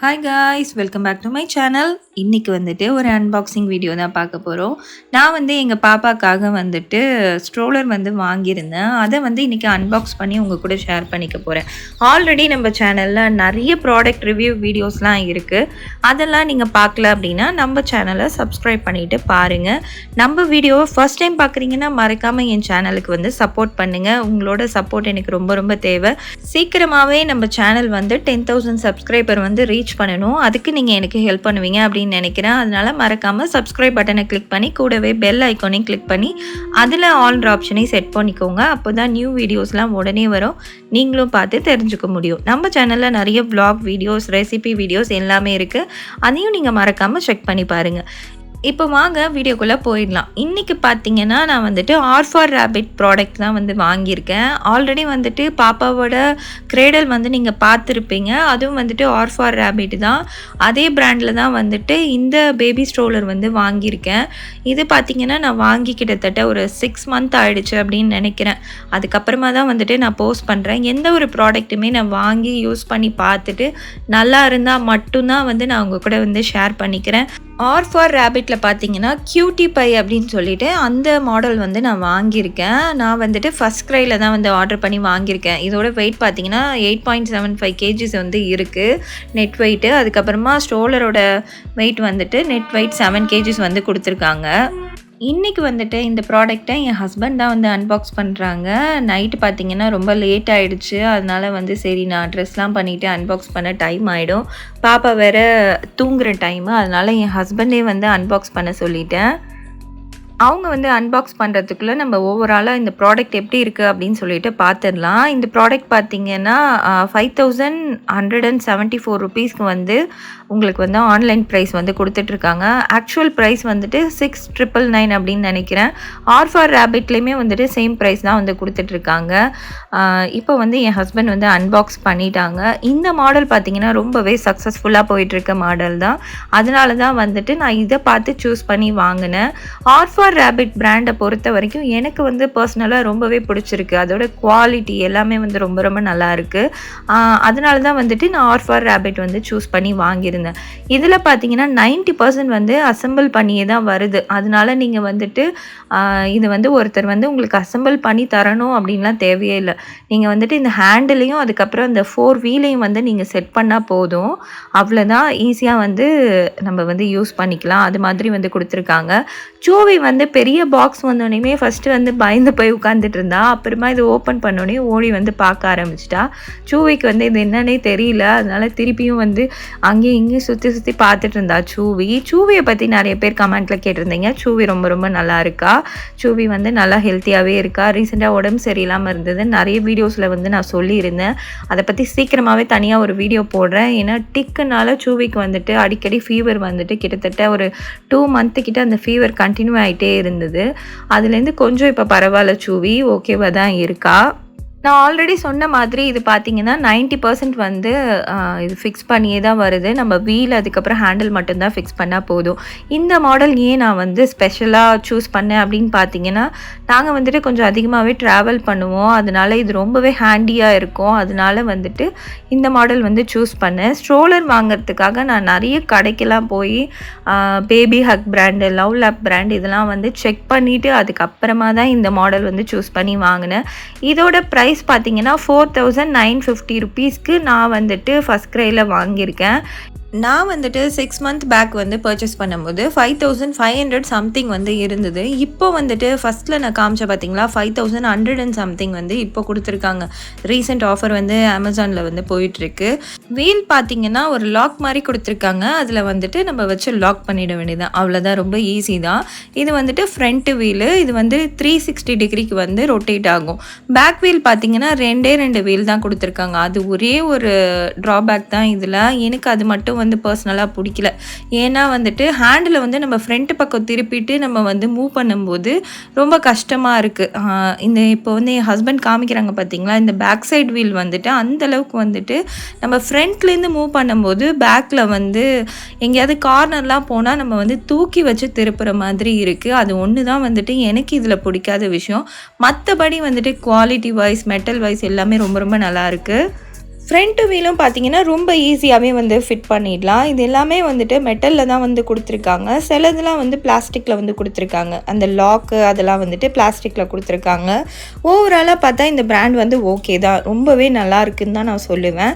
Hi guys, welcome back to my channel. இன்னைக்கு வந்துட்டு ஒரு அன்பாக்சிங் வீடியோ தான் பார்க்க போகிறோம். நான் வந்து எங்கள் பாப்பாக்காக வந்துட்டு ஸ்ட்ரோலர் வந்து வாங்கியிருந்தேன். அதை வந்து இன்றைக்கி அன்பாக்ஸ் பண்ணி உங்கள் கூட ஷேர் பண்ணிக்க போகிறேன். ஆல்ரெடி நம்ம சேனலில் நிறைய ப்ராடக்ட் ரிவ்யூ வீடியோஸ்லாம் இருக்குது. அதெல்லாம் நீங்கள் பார்க்கல அப்படின்னா நம்ம சேனலை சப்ஸ்கிரைப் பண்ணிவிட்டு பாருங்கள். நம்ம வீடியோவை ஃபஸ்ட் டைம் பார்க்குறீங்கன்னா மறக்காமல் என் சேனலுக்கு வந்து சப்போர்ட் பண்ணுங்கள். உங்களோட சப்போர்ட் எனக்கு ரொம்ப ரொம்ப தேவை. சீக்கிரமாகவே நம்ம சேனல் வந்து 10,000 சப்ஸ்கிரைபர் வந்து ரீச் பண்ணணும். அதுக்கு நீங்கள் எனக்கு ஹெல்ப் பண்ணுவீங்க அப்படின்னு நினைக்கிறேன். அதனால மறக்காம சப்ஸ்கிரைப் பட்டனை கிளிக் பண்ணி கூடவே பெல் ஐக்கானையும் கிளிக் பண்ணி அதில் ஆல் ஆப்ஷனை செட் பண்ணிக்கோங்க. அப்போ தான் நியூ வீடியோஸ்லாம் உடனே வரும், நீங்களும் பார்த்து தெரிஞ்சுக்க முடியும். நம்ம சேனலில் நிறைய vlog வீடியோஸ், ரெசிபி வீடியோஸ் எல்லாமே இருக்குது. அதையும் நீங்கள் மறக்காமல் செக் பண்ணி பாருங்கள். இப்போ வாங்க வீடியோக்குள்ளே போயிடலாம். இன்றைக்கி பார்த்தீங்கன்னா நான் வந்துட்டு ஆர்ஃபார் ரேபிட் ப்ராடக்ட் தான் வந்து வாங்கியிருக்கேன். ஆல்ரெடி வந்துட்டு பாப்பாவோட கிரேடல் வந்து நீங்கள் பார்த்துருப்பீங்க. அதுவும் வந்துட்டு ஆர்ஃபார் ரேபிட் தான். அதே பிராண்டில் தான் வந்துட்டு இந்த பேபி ஸ்ட்ரோலர் வந்து வாங்கியிருக்கேன். இது பார்த்திங்கன்னா நான் வாங்கி கிட்டத்தட்ட ஒரு 6 மந்த் ஆகிடுச்சு அப்படின்னு நினைக்கிறேன். அதுக்கப்புறமா தான் வந்துட்டு நான் போஸ்ட் பண்ணுறேன். எந்த ஒரு ப்ராடக்ட்டுமே நான் வாங்கி யூஸ் பண்ணி பார்த்துட்டு நல்லா இருந்தால் மட்டும்தான் வந்து நான் உங்கள் கூட வந்து ஷேர் பண்ணிக்கிறேன். ஆர்ஃபார் ரேபிட்டில் பார்த்தீங்கன்னா கியூட்டி பை அப்படின்னு சொல்லிட்டு அந்த மாடல் வந்து நான் வாங்கியிருக்கேன். நான் வந்துட்டு ஃபர்ஸ்ட் க்ரையில் தான் வந்து ஆர்டர் பண்ணி வாங்கியிருக்கேன். இதோட வெயிட் பார்த்தீங்கன்னா 8.75 kgs வந்து இருக்குது நெட் வெயிட்டு. அதுக்கப்புறமா ஸ்ட்ரோலரோட வெயிட் வந்துட்டு நெட் வெயிட் 7 kgs வந்து கொடுத்துருக்காங்க. இன்றைக்கி வந்துட்டு இந்த ப்ராடக்டை என் ஹஸ்பண்ட் தான் வந்து அன்பாக்ஸ் பண்ணுறாங்க. நைட்டு பார்த்திங்கன்னா ரொம்ப லேட் ஆகிடுச்சு. அதனால் வந்து சரி நான் ட்ரெஸ்லாம் பண்ணிவிட்டு அன்பாக்ஸ் பண்ண டைம் ஆகிடும். பாப்பா வேறு தூங்குகிற டைமு. அதனால் என் ஹஸ்பண்டே வந்து அன்பாக்ஸ் பண்ண சொல்லிட்டேன். அவங்க வந்து அன்பாக்ஸ் பண்ணுறதுக்குள்ளே நம்ம ஓவராலாக இந்த ப்ராடக்ட் எப்படி இருக்குது அப்படின்னு சொல்லிட்டு பார்த்துடலாம். இந்த ப்ராடக்ட் பார்த்திங்கன்னா 5,174 ருபீஸ்க்கு வந்து உங்களுக்கு வந்து ஆன்லைன் ப்ரைஸ் வந்து கொடுத்துட்ருக்காங்க. ஆக்சுவல் ப்ரைஸ் வந்துட்டு 6,999 அப்படின்னு நினைக்கிறேன். ஆர்ஃபார் ரேபிட்லேயுமே வந்துட்டு சேம் ப்ரைஸ் தான் வந்து கொடுத்துட்ருக்காங்க. இப்போ வந்து என் ஹஸ்பண்ட் வந்து அன்பாக்ஸ் பண்ணிட்டாங்க. இந்த மாடல் பார்த்திங்கன்னா ரொம்பவே சக்ஸஸ்ஃபுல்லாக போயிட்டுருக்க மாடல் தான். அதனால தான் வந்துட்டு நான் இதை பார்த்து சூஸ் பண்ணி வாங்கினேன். ஆர்ஃபார் ரேபிட் பிராண்டை பொறுத்த வரைக்கும் எனக்கு வந்து பர்சனலாக ரொம்பவே பிடிச்சிருக்கு. அதோட குவாலிட்டி எல்லாமே வந்து ரொம்ப ரொம்ப நல்லா இருக்குது. அதனால தான் வந்துட்டு நான் ஆர்ஃபார் ரேபிட் வந்து சூஸ் பண்ணி வாங்கியிருந்தேன். இதில் பார்த்தீங்கன்னா 90% வந்து அசெம்பிள் பண்ணியே தான் வருது. அதனால நீங்கள் வந்துட்டு இது வந்து ஒருத்தர் வந்து உங்களுக்கு அசெம்பிள் பண்ணி தரணும் அப்படின்லாம் தேவையே இல்லை. நீங்கள் வந்துட்டு இந்த ஹேண்டிலையும் அதுக்கப்புறம் இந்த 4 வீலையும் வந்து நீங்கள் செட் பண்ணால் போதும். அவ்வளோதான், ஈஸியாக வந்து நம்ம வந்து யூஸ் பண்ணிக்கலாம். அது மாதிரி வந்து கொடுத்துருக்காங்க. சூவி வந்து பெரிய பாக்ஸ் வந்தோடனே ஃபஸ்ட்டு வந்து பயந்து போய் உட்காந்துட்டு இருந்தா. அப்புறமா இது ஓப்பன் பண்ணோடனே ஓடி வந்து பார்க்க ஆரம்பிச்சிட்டா. சூவிக்கு வந்து இது என்னன்னே தெரியல. அதனால திருப்பியும் வந்து அங்கேயும் இங்கேயும் சுற்றி பார்த்துட்டு இருந்தா சூவியை பற்றி நிறைய பேர் கமெண்ட்டில் கேட்டிருந்தீங்க. சூவி ரொம்ப ரொம்ப நல்லா இருக்கா. சூவி வந்து நல்லா ஹெல்த்தியாகவே இருக்கா. ரீசெண்டாக உடம்பு சரியில்லாமல் இருந்தது நிறைய வீடியோஸில் வந்து நான் சொல்லியிருந்தேன். அதை பற்றி சீக்கிரமாகவே தனியாக ஒரு வீடியோ போடுறேன். ஏன்னா டிக்குனால சூவிக்கு வந்துட்டு அடிக்கடி ஃபீவர் வந்துட்டு கிட்டத்தட்ட ஒரு 2 மந்த்து கிட்ட அந்த ஃபீவர் கண்டினியூ ஆகிட்டே இருந்தது. அதுலேருந்து கொஞ்சம் இப்போ பரவாயில்ல, சூவி ஓகேவாக தான் இருக்கா. நான் ஆல்ரெடி சொன்ன மாதிரி இது பார்த்திங்கன்னா 90% வந்து இது ஃபிக்ஸ் பண்ணியே தான் வருது. நம்ம வீல் அதுக்கப்புறம் ஹேண்டில் மட்டும்தான் ஃபிக்ஸ் பண்ணால் போதும். இந்த மாடல் ஏன் நான் வந்து ஸ்பெஷலாக சூஸ் பண்ணேன் அப்படின்னு பார்த்தீங்கன்னா, நாங்கள் வந்துட்டு கொஞ்சம் அதிகமாகவே ட்ராவல் பண்ணுவோம். அதனால இது ரொம்பவே ஹேண்டியாக இருக்கும். அதனால வந்துட்டு இந்த மாடல் வந்து சூஸ் பண்ணேன். ஸ்ட்ரோலர் வாங்கிறதுக்காக நான் நிறைய கடைக்கெல்லாம் போய் baby Haq brand, love lab brand இதெல்லாம் வந்து செக் பண்ணிவிட்டு அதுக்கப்புறமா தான் இந்த மாடல் வந்து சூஸ் பண்ணி வாங்கினேன். இதோட ப்ரைஸ் பார்த்தீங்கன்னா 4,950 ருபீஸ்க்கு நான் வந்துட்டு ஃபர்ஸ்ட் க்ரையில் வாங்கியிருக்கேன். நான் வந்துட்டு 6 மந்த் பேக் வந்து பர்ச்சேஸ் பண்ணும்போது 5,500 சம்திங் வந்து இருந்தது. இப்போ வந்துட்டு ஃபஸ்ட்டில் நான் காமிச்ச பார்த்தீங்களா 5,100 and சம்திங் வந்து இப்போ கொடுத்துருக்காங்க. ரீசெண்ட் ஆஃபர் வந்து அமேசானில் வந்து போயிட்டுருக்கு. வீல் பார்த்தீங்கன்னா ஒரு லாக் மாதிரி கொடுத்துருக்காங்க. அதில் வந்துட்டு நம்ம வச்சு லாக் பண்ணிட வேண்டியதான், அவ்வளோதான், ரொம்ப ஈஸி தான். இது வந்துட்டு ஃப்ரண்ட்டு வீலு. இது வந்து 360 டிகிரிக்கு வந்து ரொட்டேட் ஆகும். பேக் வீல் பார்த்தீங்கன்னா 2 வீல் தான் கொடுத்துருக்காங்க. அது ஒரே ஒரு ட்ராபேக் தான் இதில். எனக்கு அது மட்டும் வந்து பர்சனலாக பிடிக்கல. ஏன்னா வந்துட்டு ஹேண்டில் வந்து நம்ம ஃப்ரண்ட் பக்கம் திருப்பிட்டு நம்ம வந்து மூவ் பண்ணும்போது ரொம்ப கஷ்டமாக இருக்குது. இந்த இப்போ வந்து என் ஹஸ்பண்ட் காமிக்கிறாங்க பார்த்தீங்களா, இந்த பேக் சைட் வீல் வந்துட்டு அந்தளவுக்கு வந்துட்டு நம்ம ஃப்ரண்ட்லேருந்து மூவ் பண்ணும்போது பேக்கில் வந்து எங்கேயாவது கார்னர்லாம் போனால் நம்ம வந்து தூக்கி வச்சு திருப்புற மாதிரி இருக்குது. அது ஒன்று தான் வந்துட்டு எனக்கு இதில் பிடிக்காத விஷயம். மற்றபடி வந்துட்டு குவாலிட்டி வைஸ், மெட்டல் வைஸ் எல்லாமே ரொம்ப ரொம்ப நல்லா இருக்குது. ஃப்ரண்ட் வீலும் பார்த்தீங்கன்னா ரொம்ப ஈஸியாகவே வந்து ஃபிட் பண்ணிடலாம். இது எல்லாமே வந்துட்டு மெட்டலில் தான் வந்து கொடுத்துருக்காங்க. சிலதெல்லாம் வந்து பிளாஸ்டிக்கில் வந்து கொடுத்துருக்காங்க. அந்த லாக்கு அதெல்லாம் வந்துட்டு பிளாஸ்டிக்கில் கொடுத்துருக்காங்க. ஓவராலாக பார்த்தா இந்த பிராண்ட் வந்து ஓகே தான், ரொம்பவே நல்லா இருக்குன்னு தான் நான் சொல்லுவேன்.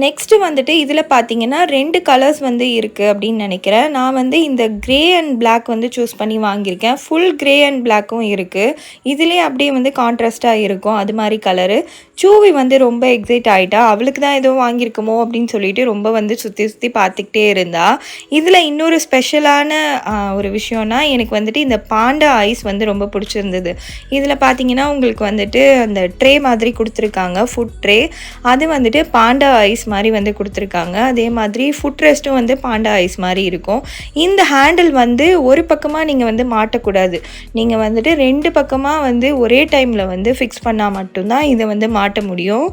நெக்ஸ்ட்டு வந்துட்டு இதில் பார்த்தீங்கன்னா 2 கலர்ஸ் வந்து இருக்குது அப்படின்னு நினைக்கிறேன். நான் வந்து இந்த க்ரே அண்ட் பிளாக் வந்து சூஸ் பண்ணி வாங்கியிருக்கேன். ஃபுல் க்ரே அண்ட் பிளாக்கும் இருக்குது. இதிலே அப்படியே வந்து கான்ட்ராஸ்ட்டாக இருக்கும் அது மாதிரி கலரு. சூவி வந்து ரொம்ப எக்ஸைட் ஆகிட்டா, அவளுக்கு தான் ஏதோ வாங்கியிருக்குமோ அப்படின்னு சொல்லிட்டு ரொம்ப வந்து சுற்றி சுற்றி பார்த்துக்கிட்டே இருந்தா. இதில் இன்னொரு ஸ்பெஷலான ஒரு விஷயம்னா, எனக்கு வந்துட்டு இந்த பாண்டா ஐஸ் வந்து ரொம்ப பிடிச்சிருந்தது. இதில் பார்த்தீங்கன்னா உங்களுக்கு வந்துட்டு அந்த ட்ரே மாதிரி கொடுத்துருக்காங்க, ஃபுட் ட்ரே. அது வந்துட்டு பாண்டா ஐஸ் மாதிரி வந்து கொடுத்துருக்காங்க. அதே மாதிரி ஃபுட் ரெஸ்ட்டும் வந்து பாண்டா ஐஸ் மாதிரி இருக்கும். இந்த ஹேண்டில் வந்து ஒரு பக்கமாக நீங்கள் வந்து மாட்டக்கூடாது. நீங்கள் வந்துட்டு 2 பக்கமாக வந்து ஒரே டைமில் வந்து ஃபிக்ஸ் பண்ணால் மட்டும்தான் இதை வந்து மாட்ட முடியும்.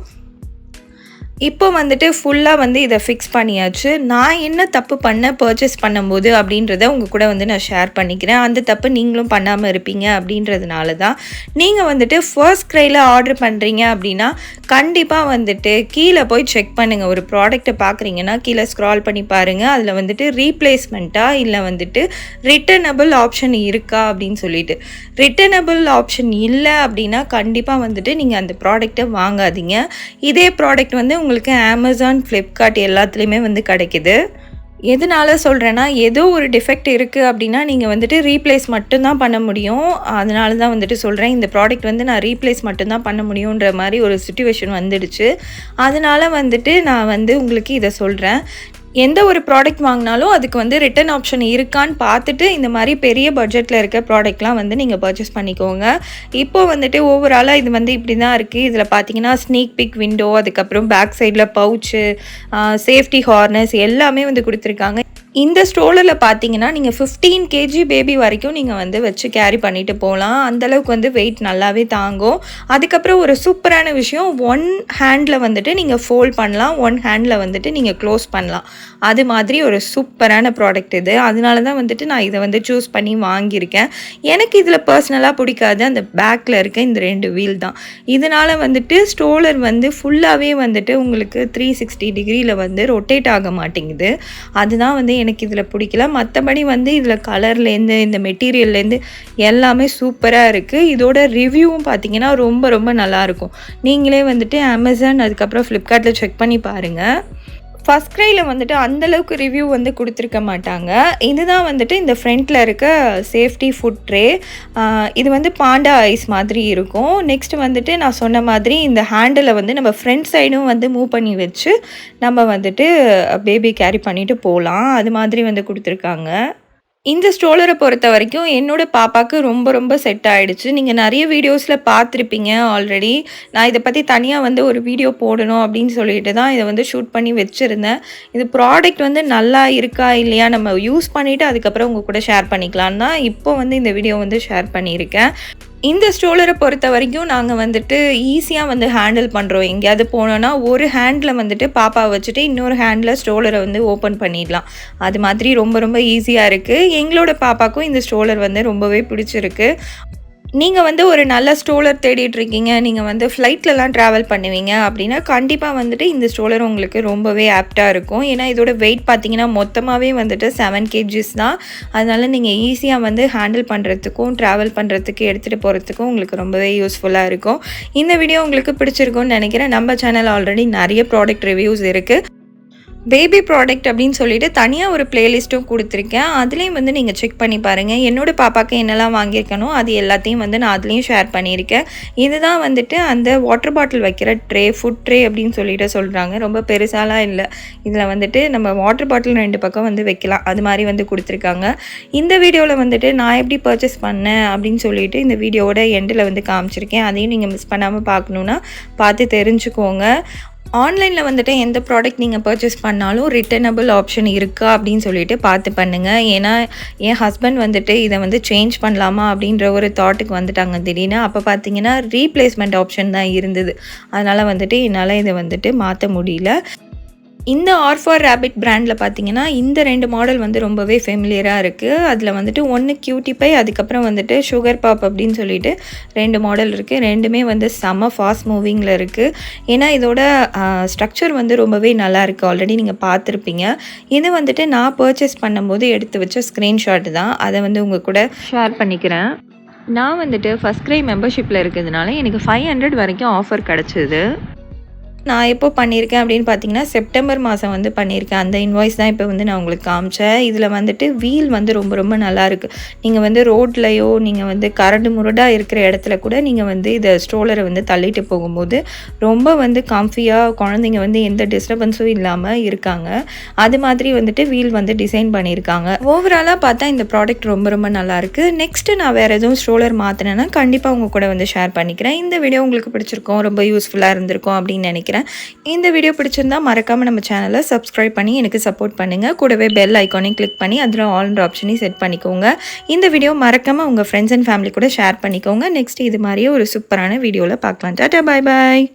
இப்போ வந்துட்டு ஃபுல்லாக வந்து இதை ஃபிக்ஸ் பண்ணியாச்சு. நான் என்ன தப்பு பண்ணேன் பர்ச்சேஸ் பண்ணும்போது அப்படின்றத உங்கள் கூட வந்து நான் ஷேர் பண்ணிக்கிறேன். அந்த தப்பு நீங்களும் பண்ணாமல் இருப்பீங்க அப்படின்றதுனால தான். நீங்கள் வந்துட்டு firstycryல ஆர்டர் பண்ணுறீங்க அப்படின்னா கண்டிப்பாக வந்துட்டு கீழே போய் செக் பண்ணுங்கள். ஒரு ப்ராடக்ட்டை பார்க்குறீங்கன்னா கீழே ஸ்க்ரால் பண்ணி பாருங்கள். அதில் வந்துட்டு ரீப்ளேஸ்மெண்ட்டாக இல்லை வந்துட்டு ரிட்டர்னபிள் ஆப்ஷன் இருக்கா அப்படின்னு சொல்லிட்டு. ரிட்டர்னபிள் ஆப்ஷன் இல்லை அப்படின்னா கண்டிப்பாக வந்துட்டு நீங்கள் அந்த ப்ராடக்ட்டை வாங்காதீங்க. இதே ப்ராடக்ட் வந்து உங்களுக்கு அமேசான், ஃப்ளிப்கார்ட் எல்லாத்துலேயுமே வந்து கிடைக்குது. எதனால சொல்கிறேன்னா, ஏதோ ஒரு டிஃபெக்ட் இருக்குது அப்படின்னா நீங்கள் வந்துட்டு ரீப்ளேஸ் மட்டும்தான் பண்ண முடியும். அதனால தான் வந்துட்டு சொல்கிறேன். இந்த ப்ராடக்ட் வந்து நான் ரீப்ளேஸ் மட்டும்தான் பண்ண முடியுன்ற மாதிரி ஒரு சிச்சுவேஷன் வந்துடுச்சு. அதனால் வந்துட்டு நான் வந்து உங்களுக்கு இதை சொல்கிறேன். எந்த ஒரு ப்ராடக்ட் வாங்கினாலும் அதுக்கு வந்து ரிட்டர்ன் ஆப்ஷன் இருக்கான்னு பார்த்துட்டு இந்த மாதிரி பெரிய பட்ஜெட்டில் இருக்க ப்ராடக்ட்லாம் வந்து நீங்கள் பர்ச்சேஸ் பண்ணிக்கோங்க. இப்போது வந்துட்டு ஓவராலாக இது வந்து இப்படி தான் இருக்குது. இதில் பார்த்தீங்கன்னா ஸ்னீக் பிக் விண்டோ, அதுக்கப்புறம் பேக் சைடில் பவுச்சு, சேஃப்டி ஹார்னஸ் எல்லாமே வந்து கொடுத்துருக்காங்க. இந்த ஸ்ட்ரோலரில் பார்த்தீங்கன்னா நீங்கள் 15 kg பேபி வரைக்கும் நீங்கள் வந்து வச்சு கேரி பண்ணிட்டு போகலாம். அந்தளவுக்கு வந்து வெயிட் நல்லாவே தாங்கும். அதுக்கப்புறம் ஒரு சூப்பரான விஷயம், 1 ஹேண்டில் வந்துட்டு நீங்கள் ஃபோல்ட் பண்ணலாம், 1 ஹேண்டில் வந்துட்டு நீங்கள் க்ளோஸ் பண்ணலாம். அது மாதிரி ஒரு சூப்பரான ப்ராடக்ட் இது. அதனால தான் வந்துட்டு நான் இதை வந்து சூஸ் பண்ணி வாங்கியிருக்கேன். எனக்கு இதில் பர்சனலாக பிடிக்காது அந்த பேக்கில் இருக்க இந்த 2 வீல் தான். இதனால் வந்துட்டு ஸ்ட்ரோலர் வந்து ஃபுல்லாகவே வந்துட்டு உங்களுக்கு 360 டிகிரியில் வந்து ரொட்டேட் ஆக மாட்டேங்குது. அதுதான் வந்து எனக்கு இதில் பிடிக்கல. மற்றபடி வந்து இதில் கலர்லேருந்து இந்த மெட்டீரியல்லேருந்து எல்லாமே சூப்பராக இருக்குது. இதோட ரிவ்யூவும் பார்த்தீங்கன்னா ரொம்ப ரொம்ப நல்லாயிருக்கும். நீங்களே வந்துட்டு அமேசான் அதுக்கப்புறம் ஃப்ளிப்கார்ட்டில் செக் பண்ணி பாருங்கள். firstycryல வந்துட்டு அந்தளவுக்கு ரிவ்யூ வந்து கொடுத்துருக்க மாட்டாங்க. இதுதான் வந்துட்டு இந்த ஃப்ரண்ட்டில் இருக்க சேஃப்டி ஃபுட் ட்ரே. இது வந்து பாண்டா ஐஸ் மாதிரி இருக்கும். நெக்ஸ்ட் வந்துட்டு நான் சொன்ன மாதிரி இந்த ஹேண்டிலை வந்து நம்ம ஃப்ரண்ட் சைடும் வந்து மூவ் பண்ணி வச்சு நம்ம வந்துட்டு பேபி கேரி பண்ணிட்டு போகலாம். அது மாதிரி வந்து கொடுத்துருக்காங்க. இந்த ஸ்ட்ரோலரை பொறுத்த வரைக்கும் என்னோட பாப்பாவுக்கு ரொம்ப ரொம்ப செட் ஆகிடுச்சு. நீங்கள் நிறைய வீடியோஸில் பார்த்துருப்பீங்க ஆல்ரெடி. நான் இதை பற்றி தனியாக வந்து ஒரு வீடியோ போடணும் அப்படின்னு சொல்லிட்டு தான் இதை வந்து ஷூட் பண்ணி வச்சுருந்தேன். இது ப்ராடக்ட் வந்து நல்லா இருக்கா இல்லையா நம்ம யூஸ் பண்ணிவிட்டு அதுக்கப்புறம் உங்கள் கூட ஷேர் பண்ணிக்கலான்னு தான் இப்போ வந்து இந்த வீடியோ வந்து ஷேர் பண்ணியிருக்கேன். இந்த ஸ்ட்ரோலரை பொறுத்த வரைக்கும் நாங்கள் வந்துட்டு ஈஸியாக வந்து ஹேண்டில் பண்ணுறோம். எங்கேயாவது போனோன்னா ஒரு ஹேண்டில் வந்துட்டு பாப்பாவை வச்சுட்டு இன்னொரு ஹேண்டில் ஸ்ட்ரோலரை வந்து ஓப்பன் பண்ணிடலாம். அது மாதிரி ரொம்ப ரொம்ப ஈஸியாக இருக்குது. எங்களோட பாப்பாவுக்கும் இந்த ஸ்ட்ரோலர் வந்து ரொம்பவே பிடிச்சிருக்கு. நீங்கள் வந்து ஒரு நல்ல ஸ்ட்ரோலர் தேடிட்டுருக்கீங்க, நீங்கள் வந்து ஃப்ளைட்லலாம் ட்ராவல் பண்ணுவீங்க அப்படின்னா கண்டிப்பாக வந்துட்டு இந்த ஸ்ட்ரோலர் உங்களுக்கு ரொம்பவே ஆப்டாக இருக்கும். ஏன்னா இதோட வெயிட் பார்த்தீங்கன்னா மொத்தமாகவே வந்துட்டு 7 kgs தான். அதனால் நீங்கள் ஈஸியாக வந்து ஹேண்டில் பண்ணுறதுக்கும் ட்ராவல் பண்ணுறதுக்கு எடுத்துகிட்டு போகிறதுக்கும் உங்களுக்கு ரொம்பவே யூஸ்ஃபுல்லாக இருக்கும். இந்த வீடியோ உங்களுக்கு பிடிச்சிருக்கும்னு நினைக்கிறேன். நம்ம சேனல் ஆல்ரெடி நிறைய ப்ராடக்ட் ரிவ்யூஸ் இருக்குது. பேபி ப்ராடக்ட் அப்படின்னு சொல்லிட்டு தனியாக ஒரு பிளேலிஸ்ட்டும் கொடுத்துருக்கேன். அதுலேயும் வந்து நீங்கள் செக் பண்ணி பாருங்கள். என்னோடய பாப்பாவுக்கு என்னெல்லாம் வாங்கியிருக்கனோ அது எல்லாத்தையும் வந்து நான் அதுலேயும் ஷேர் பண்ணியிருக்கேன். இதுதான் வந்துட்டு அந்த வாட்டர் பாட்டில் வைக்கிற ட்ரே, ஃபுட் ட்ரே அப்படின்னு சொல்லிட்டு சொல்கிறாங்க. ரொம்ப பெருசாலாம் இல்லை. இதில் வந்துட்டு நம்ம வாட்டர் பாட்டில் 2 பக்கம் வந்து வைக்கலாம். அது மாதிரி வந்து கொடுத்துருக்காங்க. இந்த வீடியோவில் வந்துட்டு நான் எப்படி பர்ச்சேஸ் பண்ணேன் அப்படின்னு சொல்லிட்டு இந்த வீடியோவோட எண்டில் வந்து காமிச்சிருக்கேன். அதையும் நீங்கள் மிஸ் பண்ணாமல் பார்க்கணுன்னா பார்த்து தெரிஞ்சுக்கோங்க. ஆன்லைனில் வந்துட்டு எந்த ப்ராடக்ட் நீங்கள் பர்ச்சேஸ் பண்ணாலும் ரிட்டர்னபிள் ஆப்ஷன் இருக்கா அப்படின்னு சொல்லிட்டு பார்த்து பண்ணுங்கள். ஏன்னா என் ஹஸ்பண்ட் வந்துட்டு இதை வந்து சேஞ்ச் பண்ணலாமா அப்படின்ற ஒரு தாட்டுக்கு வந்துட்டாங்க திடீர்னு. அப்போ பார்த்தீங்கன்னா ரீப்ளேஸ்மெண்ட் ஆப்ஷன் தான் இருந்தது. அதனால் வந்துட்டு என்னால் இதை வந்துட்டு மாற்ற முடியல. இந்த ஆர் ஃபார் ரேபிட் பிராண்டில் பார்த்தீங்கன்னா இந்த 2 மாடல் வந்து ரொம்பவே ஃபெமிலியராக இருக்குது. அதில் வந்துட்டு ஒன்று கியூட்டி பை, அதுக்கப்புறம் வந்துட்டு சுகர் பாப் அப்படின்னு சொல்லிட்டு 2 மாடல் இருக்குது. ரெண்டுமே வந்து செம்ம ஃபாஸ்ட் மூவிங்கில் இருக்குது. ஏன்னா இதோட ஸ்ட்ரக்சர் வந்து ரொம்பவே நல்லா இருக்குது. ஆல்ரெடி நீங்கள் பார்த்துருப்பீங்க. இது வந்துட்டு நான் பர்ச்சேஸ் பண்ணும்போது எடுத்து வச்ச ஸ்க்ரீன்ஷாட் தான். அதை வந்து உங்கள் கூட ஷேர் பண்ணிக்கிறேன். நான் வந்துட்டு ஃபர்ஸ்ட் கிரை மெம்பர்ஷிப்பில் இருக்கிறதுனால எனக்கு 500 வரைக்கும் ஆஃபர் கிடச்சிது. நான் எப்போ பண்ணியிருக்கேன் அப்படின்னு பார்த்தீங்கன்னா செப்டம்பர் மாதம் வந்து பண்ணியிருக்கேன். அந்த இன்வாய்ஸ் தான் இப்போ வந்து நான் உங்களுக்கு காமிச்சேன். இதில் வந்துட்டு வீல் வந்து ரொம்ப ரொம்ப நல்லாயிருக்கு. நீங்கள் வந்து ரோட்லேயோ நீங்கள் வந்து கரடு முரடாக இருக்கிற இடத்துல கூட நீங்கள் வந்து இதை ஸ்ட்ரோலரை வந்து தள்ளிட்டு போகும்போது ரொம்ப வந்து கம்ஃபியாக குழந்தைங்க வந்து எந்த டிஸ்டர்பன்ஸும் இல்லாமல் இருக்காங்க. அது மாதிரி வந்துட்டு வீல் வந்து டிசைன் பண்ணியிருக்காங்க. ஓவராலாக பார்த்தா இந்த ப்ராடக்ட் ரொம்ப ரொம்ப நல்லாயிருக்கு. நெக்ஸ்ட்டு நான் வேறு எதுவும் ஸ்ட்ரோலர் மாற்றினேன்னா கண்டிப்பாக உங்கள் கூட வந்து ஷேர் பண்ணிக்கிறேன். இந்த வீடியோ உங்களுக்கு பிடிச்சிருக்கோம், ரொம்ப யூஸ்ஃபுல்லாக இருந்திருக்கும் அப்படின்னு நினைக்கிறேன். இந்த வீடியோ பிடிச்சிருந்தா மறக்காம நம்ம சேனலை சப்ஸ்கிரைப் பண்ணி எனக்கு சப்போர்ட் பண்ணுங்க. கூடவே பெல் ஐகானையும் கிளிக் பண்ணி அதில் ஆல்ன்ற ஆப்ஷனையும் செட் பண்ணிக்கோங்க. இந்த வீடியோ மறக்காம உங்கள் ஃப்ரெண்ட்ஸ் அண்ட் ஃபேமிலி கூட ஷேர் பண்ணிக்கோங்க. நெக்ஸ்ட் இது மாதிரியே ஒரு சூப்பரான வீடியோவில் பார்க்கலாம். டாடா, பாய் பாய்.